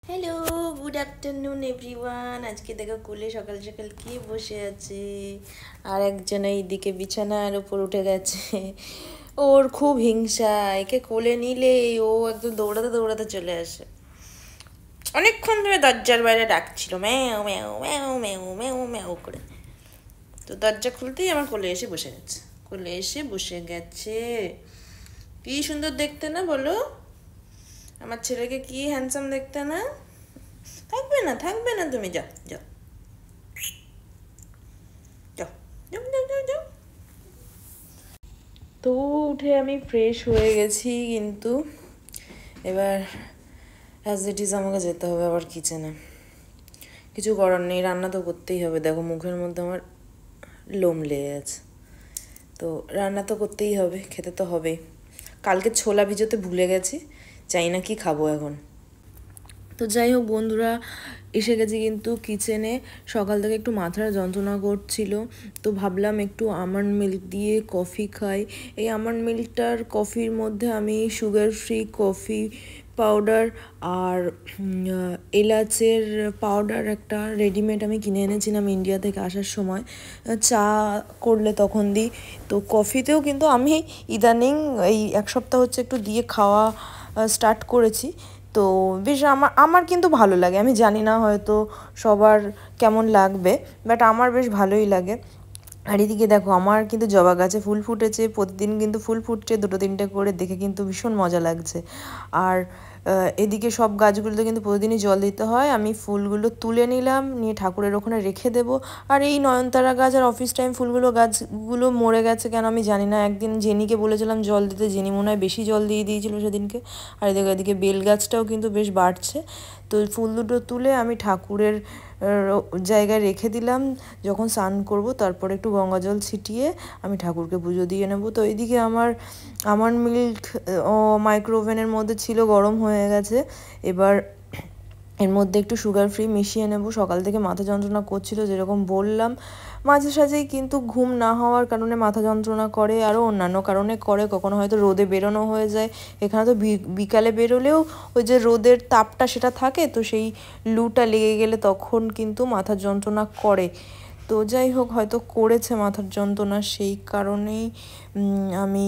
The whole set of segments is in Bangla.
Hello, good afternoon everyone. আজকে দেখো কোলে সকাল সকাল কে বসে আছে, আর একজন এইদিকে বিছানার ওপর উঠে গেছে। ওর খুব হিংসা, একে কোলে নিলে ও একদম দৌড়াতে দৌড়াতে চলে আসে। অনেকক্ষণ ধরে দরজার বাইরে ডাকছিল ম্যাও ম্যাও ম্যাও ম্যাও ম্যাও ম্যাও করে। তো দরজা খুলতেই আমার কোলে এসে বসে গেছে, কোলে এসে বসে গেছে। কি সুন্দর দেখতে না বলো? আমার ছেলেকে কি হ্যান্ডসাম দেখতে না? থাকবে না, থাকবে না, তুমি যাও যাও যাও যাও যাও যাও যাও। তো উঠে আমি ফ্রেশ হয়ে গেছি, কিন্তু এবার অ্যাজ ইট ইজ আমাকে যেতে হবে আবার কিচেনে। কিছু করার নেই, রান্না তো করতেই হবে। দেখো মুখের মধ্যে আমার লোম লেগে আছে, তো রান্না তো করতেই হবে, খেতে তো হবেই। কালকে ছোলা ভিজোতে ভুলে গেছি, চাই না কি খাবো এখন। তো যাই হোক বন্ধুরা, এসে গেছি কিন্তু কিচেনে। সকাল থেকে একটু মাথার যন্ত্রণা করছিল, তো ভাবলাম একটু আমন্ড মিল্ক দিয়ে কফি খাই। এই আমন্ড মিল্কটার কফির মধ্যে আমি সুগার ফ্রি কফি পাউডার আর এলাচের পাউডার একটা রেডিমেড আমি কিনে এনেছিলাম ইন্ডিয়া থেকে আসার সময়। চা করলে তখন দিই। তো কফিতেও কিন্তু আমি ইদানিং এই এক সপ্তাহ হচ্ছে একটু দিয়ে খাওয়া স্টার্ট করেছি। তো বেশ আমার আমার কিন্তু ভালো লাগে। আমি জানি না হয়তো সবার কেমন লাগবে, বাট আমার বেশ ভালোই লাগে। আর এদিকে দেখো আমার কিন্তু জবা গাছে ফুল ফুটেছে, প্রতিদিন কিন্তু ফুল ফুটছে দুটো তিনটে করে, দেখে কিন্তু ভীষণ মজা লাগছে। আর এদিকে সব গাছগুলোতে কিন্তু প্রতিদিনই জল দিতে হয়। আমি ফুলগুলো তুলে নিলাম, নিয়ে ঠাকুরের ওখানে রেখে দেবো। আর এই নয়নতারা গাছ আর অফিস টাইম ফুলগুলো গাছগুলো মরে গেছে কেন আমি জানি না। একদিন জেনিকে বলেছিলাম জল দিতে, জেনি মনে হয় বেশি জল দিয়ে দিয়েছিল সেদিনকে। আর এদিকে বেল গাছটাও কিন্তু বেশ বাড়ছে। তো ফুল দুটো তুলে আমি ঠাকুরের জায়গায় রেখে দিলাম। যখন স্নান করব তারপরে একটু গঙ্গা জল ছিটিয়ে আমি ঠাকুরকে পুজো দিয়ে নেব। তো এইদিকে আমার আমন্ড মিল্ক মাইক্রোওভেনের মধ্যে ছিল, গরম হয়ে গেছে। এবার এর মধ্যে একটু সুগার ফ্রি মিশিয়ে নেব। সকাল থেকে মাথা যন্ত্রণা করছিল যেরকম বললাম, মাঝে সাঝেই কিন্তু ঘুম না হওয়ার কারণে মাথা যন্ত্রণা করে, আরও অন্যান্য কারণে করে। কখনো হয়তো রোদে বেরোনো হয়ে যায়, এখানে তো বিকালে বেরোলেও ওই যে রোদের তাপটা সেটা থাকে, তো সেই লুটা লেগে গেলে তখন কিন্তু মাথার যন্ত্রণা করে। তো যাই হোক, হয়তো করেছে মাথার যন্ত্রণা, সেই কারণেই আমি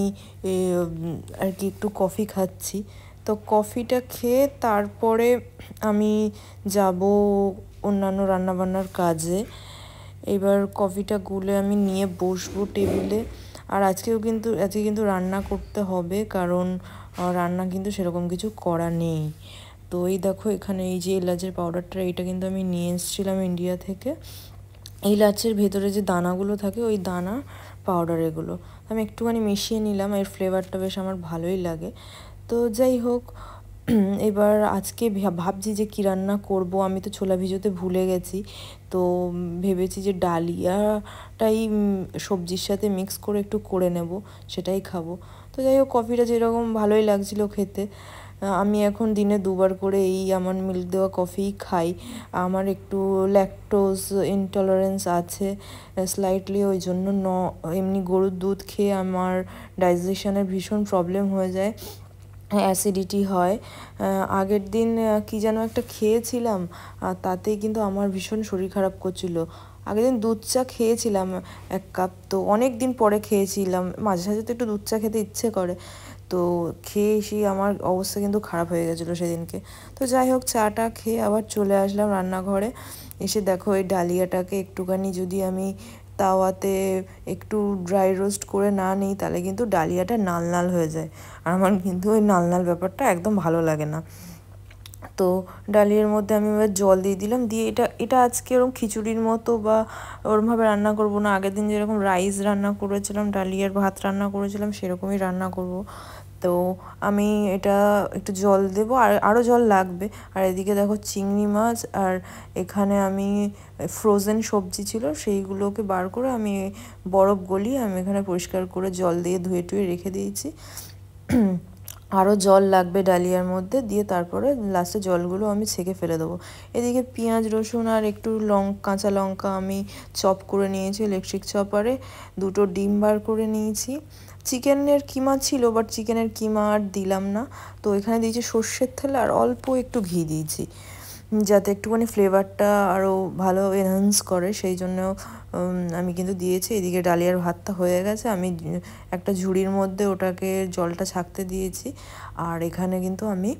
আর কি একটু কফি খাচ্ছি। তো কফিটা খেয়ে তারপরে আমি যাব অন্যান্য রান্নাবান্নার কাজে। এবার কফিটা গুলে আমি নিয়ে বসবো টেবিলে। আর আজকে কিন্তু রান্না করতে হবে, কারণ রান্না কিন্তু সেরকম কিছু করা নেই। তো এই দেখো এখানে এই যে এলাচের পাউডারটা, এটা কিন্তু আমি নিয়ে এসেছিলাম ইন্ডিয়া থেকে। এই এলাচের ভেতরে যে দানাগুলো থাকে, ওই দানা পাউডার এগুলো আমি একটুখানি মিশিয়ে নিলাম। এর ফ্লেভারটা বেশ আমার ভালোই লাগে। তো যাই হোক, এবার আজকে ভাবছি যে কী রান্না করব। আমি তো ছোলা ভিজোতে ভুলে গেছি, তো ভেবেছি যে ডালিয়াটাই সবজির সাথে মিক্স করে একটু করে নেব, সেটাই খাবো। তো যাই হোক, কফিটা যেরকম ভালোই লাগছিল খেতে। আমি এখন দিনে দুবার করে এই আমন্ড মিল্ক দেওয়া কফিই খাই। আমার একটু ল্যাকটোজ ইনটলারেন্স আছে স্লাইটলি, ওই জন্য এমনি গরুর দুধ খেয়ে আমার ডাইজেশনের ভীষণ প্রবলেম হয়ে যায়, অ্যাসিডিটি হয়। আগের দিন কি যেন একটা খেয়েছিলাম, তাতেই কিন্তু আমার ভীষণ শরীর খারাপ করছিল। আগের দিন দুধ চা খেয়েছিলাম 1 কাপ, তো অনেক দিন পরে খেয়েছিলাম। মাঝে সাঝে তো একটু দুধ চা খেতে ইচ্ছে করে, তো খেয়ে এসেই আমার অবস্থা কিন্তু খারাপ হয়ে গেছিলো সেদিনকে। তো যাই হোক, চাটা খেয়ে আবার চলে আসলাম রান্নাঘরে। এসে দেখো এই ডালিয়াটাকে একটুখানি যদি আমি তাওয়াতে একটু ড্রাই রোস্ট করে না নিই, তাহলে কিন্তু ডালিয়াটা নাল নাল হয়ে যায়। আর আমার কিন্তু ওই নাল নাল ব্যাপারটা একদম ভালো লাগে না। তো ডালিয়ার মধ্যে আমি এবার জল দিয়ে দিলাম, দিয়ে এটা এটা আজকে ওরকম খিচুড়ির মতো বা ওরমভাবে রান্না করব না। আগের দিন যেরকম রাইস রান্না করেছিলাম, ডালিয়ার ভাত রান্না করেছিলাম, সেরকমই রান্না করব। তো আমি এটা একটু জল দেবো, আর আরও জল লাগবে। আর এদিকে দেখো চিংড়ি মাছ, আর এখানে আমি ফ্রোজেন সবজি ছিল সেইগুলোকে বার করে আমি বরফ গলিয়ে আমি এখানে পরিষ্কার করে জল দিয়ে ধুয়ে টুয়ে রেখে দিয়েছি। আরও জল লাগবে ডালিয়ার মধ্যে, দিয়ে তারপরে লাস্টে জলগুলো আমি ছেঁকে ফেলে দেবো। এদিকে পেঁয়াজ রসুন আর একটু কাঁচা লঙ্কা আমি চপ করে নিয়েছি ইলেকট্রিক চপারে। 2টো ডিম বার করে নিয়েছি। চিকেনের কিমা ছিল, বাট চিকেনের কিমা আর দিলাম না, তো এখানে দিয়েছি সর্ষের তেল আর অল্প একটু ঘি দিয়েছি। যাতে একটুখানি ফ্লেভারটা আরও ভালো এনহান্স করে, সেই জন্য আমি কিন্তু দিয়েছি। এদিকে ডালিয়ার ভাতটা হয়ে গেছে, আমি একটা ঝুড়ির মধ্যে ওটাকে জলটা ছাঁকতে দিয়েছি। আর এখানে কিন্তু আমি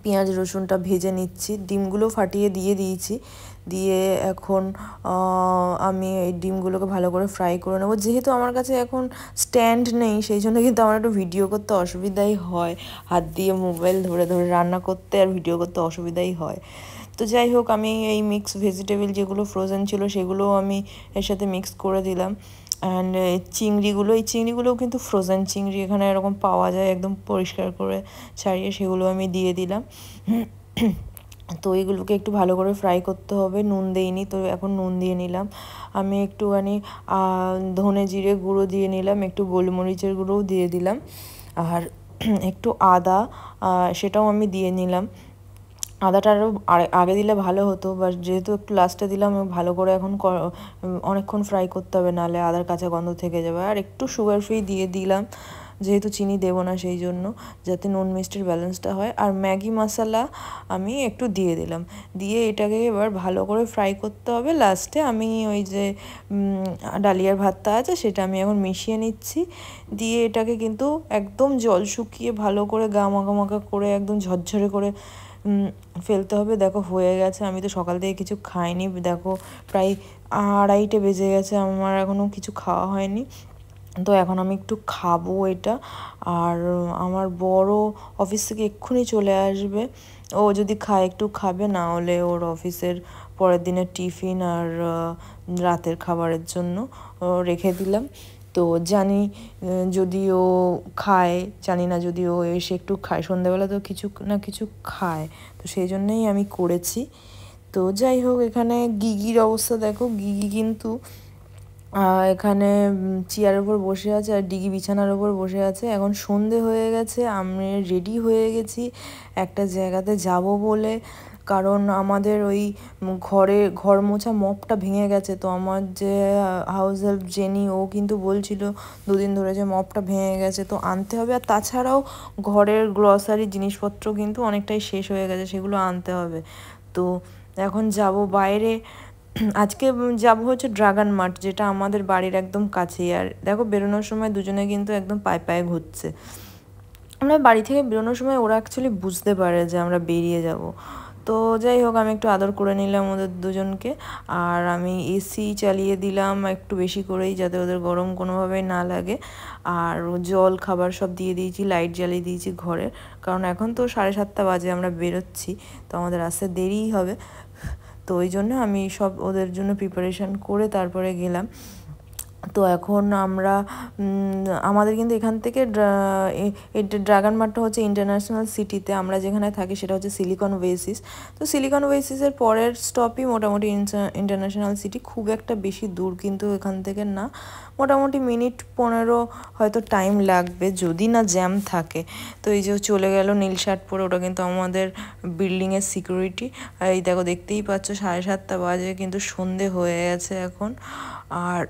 পেঁয়াজ রসুনটা ভেজে নিচ্ছি, ডিমগুলো ফাটিয়ে দিয়ে দিয়েছি। দিয়ে এখন আমি এই ডিমগুলোকে ভালো করে ফ্রাই করে নেবো। যেহেতু আমার কাছে এখন স্ট্যান্ড নেই, সেই জন্য কিন্তু আমার একটু ভিডিও করতে অসুবিধাই হয়, হাত দিয়ে মোবাইল ধরে ধরে রান্না করতে আর ভিডিও করতে অসুবিধাই হয়। তো যাই হোক, আমি এই মিক্স ভেজিটেবল যেগুলো ফ্রোজেন ছিল সেগুলোও আমি এর সাথে মিক্স করে দিলাম। অ্যান্ড এই চিংড়িগুলোও কিন্তু ফ্রোজেন চিংড়ি এখানে এরকম পাওয়া যায়, একদম পরিষ্কার করে ছাড়িয়ে, সেগুলো আমি দিয়ে দিলাম। তো এইগুলোকে একটু ভালো করে ফ্রাই করতে হবে। নুন দেইনি, তো এখন নুন দিয়ে নিলাম। আমি একটুখানি ধনে জিরে গুঁড়ো দিয়ে নিলাম, একটু গোলমরিচের গুঁড়োও দিয়ে দিলাম, আর একটু আদা সেটাও আমি দিয়ে নিলাম। আদাটা আরও আগে দিলে ভালো হতো, বাট যেহেতু একটু লাস্টে দিলাম, ভালো করে এখন অনেকক্ষণ ফ্রাই করতে হবে, নাহলে আদার কাঁচা গন্ধ থেকে যাবে। আর একটু সুগার ফ্রি দিয়ে দিলাম, যেহেতু চিনি দেবো না সেই জন্য, যাতে নুন মিষ্টির ব্যালেন্সটা হয়। আর ম্যাগি মশলা আমি একটু দিয়ে দিলাম, দিয়ে এটাকে এবার ভালো করে ফ্রাই করতে হবে। লাস্টে আমি ওই যে ডালিয়ার ভাতটা আছে সেটা আমি এখন মিশিয়ে নিচ্ছি, দিয়ে এটাকে কিন্তু একদম জল শুকিয়ে ভালো করে গামাগামাকা করে একদম ঝরঝরে করে ফেলতে হবে। দেখো হয়ে গেছে, আমি তো সকাল থেকে কিছু খাইনি, দেখো প্রায় 2:30 বেজে গেছে, আমার এখনও কিছু খাওয়া হয়নি। তো এখন আমি একটু খাবো এটা। আর আমার বড় অফিস থেকে এক্ষুনি চলে আসবে, ও যদি খায় একটু খাবে, না হলে ওর অফিসের পরের দিনের টিফিন আর রাতের খাবারের জন্য রেখে দিলাম। তো জানি যদি ও খায়, জানি না যদি ও এসে একটু খায়, সন্ধ্যাবেলা তো কিছু না কিছু খায়, তো সেই জন্যই আমি করেছি। তো যাই হোক, এখানে গিগির অবস্থা দেখো, গিগি কিন্তু এখানে চেয়ারের উপর বসে আছে আর ডিগি বিছানার উপর বসে আছে। এখন সন্ধে হয়ে গেছে, আমি রেডি হয়ে গেছি একটা জায়গাতে যাব বলে, কারণ আমাদের ওই ঘর মোছা মপটা ভেঙে গেছে। তো আমার যে হাউস হেল্প জেনি, ও কিন্তু বলছিল 2 দিন ধরে যে মপটা ভেঙে গেছে, তো আনতে হবে। আর তাছাড়াও ঘরের গ্রসারি জিনিসপত্র কিন্তু অনেকটাই শেষ হয়ে গেছে, সেগুলো আনতে হবে। তো এখন যাব বাইরে, আজকে যাব হচ্ছে ড্রাগন মার্ট, যেটা আমাদের বাড়ির একদম কাছেই। আর দেখো বেরোনোর সময় দুজনে কিন্তু একদম পায়ে পায়ে ঘুরছে। আমরা বাড়ি থেকে বেরোনোর সময় ওরা অ্যাকচুয়ালি বুঝতে পারে যে আমরা বেরিয়ে যাব। তো যাই হোক, আমি একটু আদর করে নিলাম ওদের দুজনকে, আর আমি এসি চালিয়ে দিলাম একটু বেশি করেই, যাতে ওদের গরম কোনোভাবেই না লাগে। আর জল খাবার সব দিয়ে দিয়েছি, লাইট জ্বালিয়ে দিয়েছি ঘরে, কারণ এখন তো 7:30 বাজে, আমরা বেরোচ্ছি, তো আমাদের আসতে দেরিই হবে। তো ওই জন্য আমি সব ওদের জন্য প্রিপারেশান করে তারপরে গেলাম। তো এখন আমরা আমাদের কিন্তু এখান থেকে ড্রাগন মার্টটা হচ্ছে ইন্টারন্যাশনাল সিটিতে, আমরা যেখানে থাকি সেটা হচ্ছে সিলিকন ওয়েসিস। তো সিলিকন ওয়েসিসের পরের স্টপই মোটামুটি ইন্টারন্যাশনাল সিটি, খুব একটা বেশি দূর কিন্তু এখান থেকে না, মোটামুটি মিনিট 15 হয়তো টাইম লাগবে, যদি না জ্যাম থাকে। তো এই যে চলে গেল নীল শার্ট পরে, ওটা কিন্তু আমাদের বিল্ডিংয়ের সিকিউরিটি। আর এই দেখো, দেখতেই পাচ্ছ 7:30 বাজে, কিন্তু সন্ধে হয়ে গেছে এখন। আর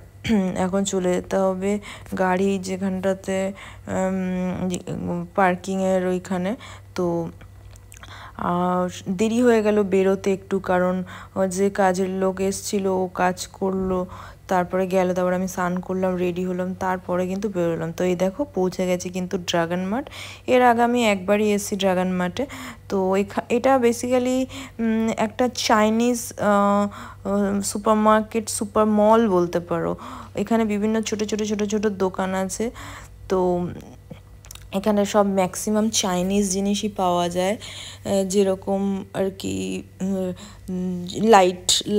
এখন চলে যেতে হবে গাড়ি যেখানটাতে পার্কিংয়ের ওইখানে। তো দেরি হয়ে গেল বেরোতে একটু, কারণ যে কাজের লোক এসেছিলো ও কাজ করলো, তারপরে গেল, তারপরে আমি স্নান করলাম, রেডি হলাম, তারপরে কিন্তু বেরোলাম। তো এই দেখো পৌঁছে গেছি কিন্তু ড্রাগন মার্ট। এর আগে আমি একবারই এসেছি ড্রাগন মার্টে। তো এটা বেসিক্যালি একটা চাইনিজ সুপার মার্কেট, সুপার মল বলতে পারো। এখানে বিভিন্ন ছোট ছোট ছোট ছোট দোকান আছে। তো এখানে সব ম্যাক্সিমাম চাইনিজ জিনিসই পাওয়া যায়, যেরকম আর কি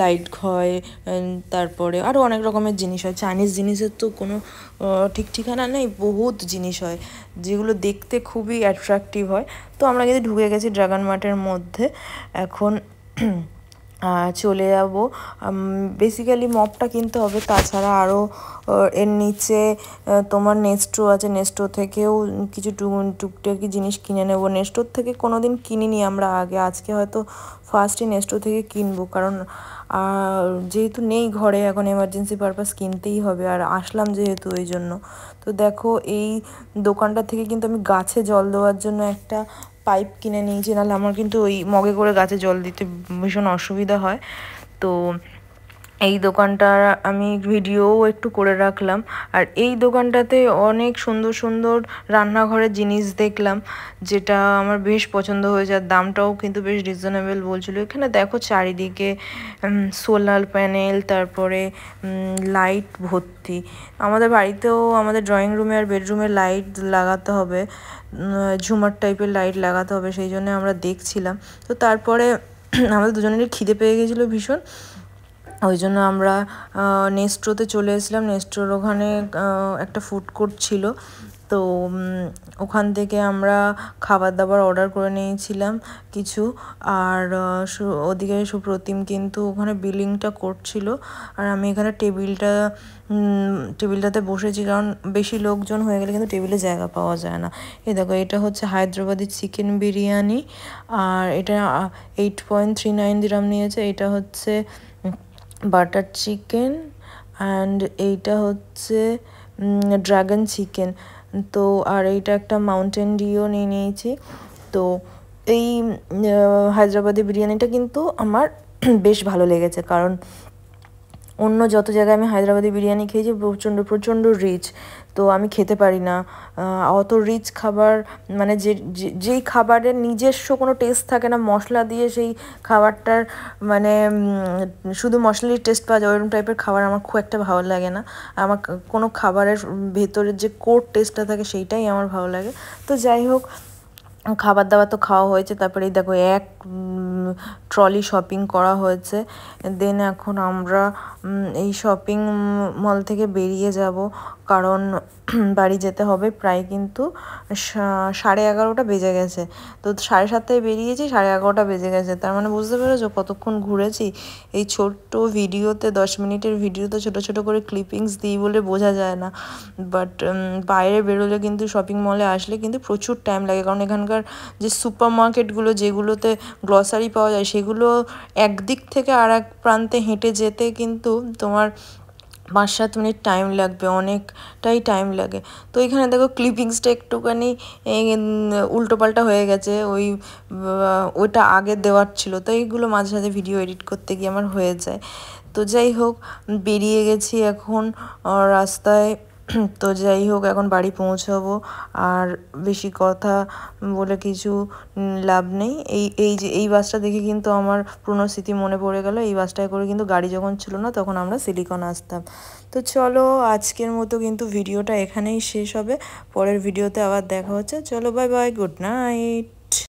লাইট হয়, তারপরে আরও অনেক রকমের জিনিস হয়। চাইনিজ জিনিসের তো কোনো ঠিক ঠিকানা নেই, বহুত জিনিস হয় যেগুলো দেখতে খুবই অ্যাট্রাকটিভ হয়। তো আমরা কিন্তু ঢুকে গেছি ড্রাগন মার্টের মধ্যে, এখন চলে যাব। বেসিক্যালি মপটা কিনতে হবে, তাছাড়া আরও এর নিচে তোমার নেস্টো আছে, নেস্টো থেকেও কিছু টুকটাকি জিনিস কিনে নেব। নেস্টোর থেকে কোনো দিন কিনিনি আমরা আগে, আজকে হয়তো ফার্স্টই নেস্টো থেকে কিনবো, কারণ যেহেতু নেই ঘরে এখন, এমার্জেন্সি পারপাস কিনতেই হবে, আর আসলাম যেহেতু ওই জন্য। তো দেখো এই দোকানটা থেকে কিন্তু আমি গাছে জল দেওয়ার জন্য একটা পাইপ কিনে নিয়েছি, নাহলে আমার কিন্তু ওই মগে করে গাছে জল দিতে ভীষণ অসুবিধা হয়। তো এই দোকানটার আমি ভিডিওও একটু করে রাখলাম। আর এই দোকানটাতে অনেক সুন্দর সুন্দর রান্নাঘরের জিনিস দেখলাম, যেটা আমার বেশ পছন্দ হয়েছে। আর দামটাও কিন্তু বেশ রিজনেবল বলছিল। এখানে দেখো চারিদিকে সোলার প্যানেল, তারপরে লাইট ভর্তি। আমাদের বাড়িতেও আমাদের ড্রয়িং রুমে আর বেডরুমে লাইট লাগাতে হবে, ঝুমার টাইপের লাইট লাগাতে হবে, সেই জন্য আমরা দেখছিলাম। তো তারপরে আমাদের দুজনেরই খিদে পেয়ে গেছিলো ভীষণ, ওই জন্য আমরা নেস্ট্রোতে চলে এসেছিলাম। নেস্ট্রোর ওখানে একটা ফুড কোর্ট ছিল, তো ওখান থেকে আমরা খাবার দাবার অর্ডার করে নিয়েছিলাম কিছু। আর ওদিকে সুপ্রতিম কিন্তু ওখানে বিলিংটা করছিল, আর আমি এখানে টেবিলটাতে বসেছি, কারণ বেশি লোকজন হয়ে গেলে কিন্তু টেবিলে জায়গা পাওয়া যায় না। এই দেখো, এটা হচ্ছে হায়দ্রাবাদি চিকেন বিরিয়ানি, আর এটা 8.39 দিরহাম নিয়েছে। এটা হচ্ছে বাটার চিকেন, অ্যান্ড এইটা হচ্ছে ড্রাগন চিকেন। তো আর এইটা একটা মাউন্টেন ডিও নিয়ে নিয়েছি। তো এই হায়দ্রাবাদি বিরিয়ানিটা কিন্তু আমার বেশ ভালো লেগেছে, কারণ অন্য যত জায়গায় আমি হায়দ্রাবাদি বিরিয়ানি খেয়েছি প্রচণ্ড প্রচণ্ড রিচ, তো আমি খেতে পারি না অত রিচ খাবার। মানে যেই খাবারের নিজস্ব কোনো টেস্ট থাকে না, মশলা দিয়ে সেই খাবারটার মানে শুধু মশলারই টেস্ট পাওয়া যায়, ওরকম টাইপের খাবার আমার খুব একটা ভালো লাগে না। আমার কোনো খাবারের ভেতরের যে কোর টেস্টটা থাকে সেইটাই আমার ভালো লাগে। তো যাই হোক, খাবার দাবার তো খাওয়া হয়েছে। তারপরে এই দেখো এক ট্রলি শপিং করা হয়েছে। দেন এখন আমরা এই শপিং মল থেকে বেরিয়ে যাব, কারণ বাড়ি যেতে হবে। প্রায় কিন্তু 11:30 বেজে গেছে। তো 7:30টায় বেরিয়েছি, 11:30 বেজে গেছে। তার মানে বুঝতে পেরেছো কতক্ষণ ঘুরেছি। এই ছোট্ট ভিডিওতে, 10 মিনিটের ভিডিওতে ছোট ছোট করে ক্লিপিংস দিই বলে বোঝা যায় না, বাট বাইরে বেরোলে কিন্তু শপিং মলে আসলে কিন্তু প্রচুর টাইম লাগে। কারণ এখানকার যে সুপার মার্কেটগুলো, যেগুলোতে গ্রসারি পাওয়া যায়, সেগুলো একদিক থেকে আর এক প্রান্তে হেঁটে যেতে কিন্তু তোমার 5-7 মিনিট টাইম লাগবে, অনেকটাই টাইম লাগে। তো এখানে দেখো ক্লিপিংসটা একটুখানি উল্টোপাল্টা হয়ে গেছে, ওইটা আগে দেওয়ার ছিল, তো এইগুলো মাঝে মাঝে ভিডিও এডিট করতে গিয়ে আমার হয়ে যায়। তো যাই হোক, বেরিয়ে গেছি এখন রাস্তায়। তো যাই হোক, এখন বাড়ি পৌঁছাবো। আর বেশি কথা বলে কিছু লাভ নেই। এই বাসটা দেখে কিন্তু আমার পুরনো স্মৃতি মনে পড়ে গেল। এই বাসটায় করে কিন্তু গাড়ি যখন ছিল না, তখন আমরা সিলিকন আসতাম। তো চলো, আজকের মতো কিন্তু ভিডিওটা এখানেই শেষ হবে। পরের ভিডিওতে আবার দেখা হচ্ছে। চলো, বাই বাই, গুড নাইট।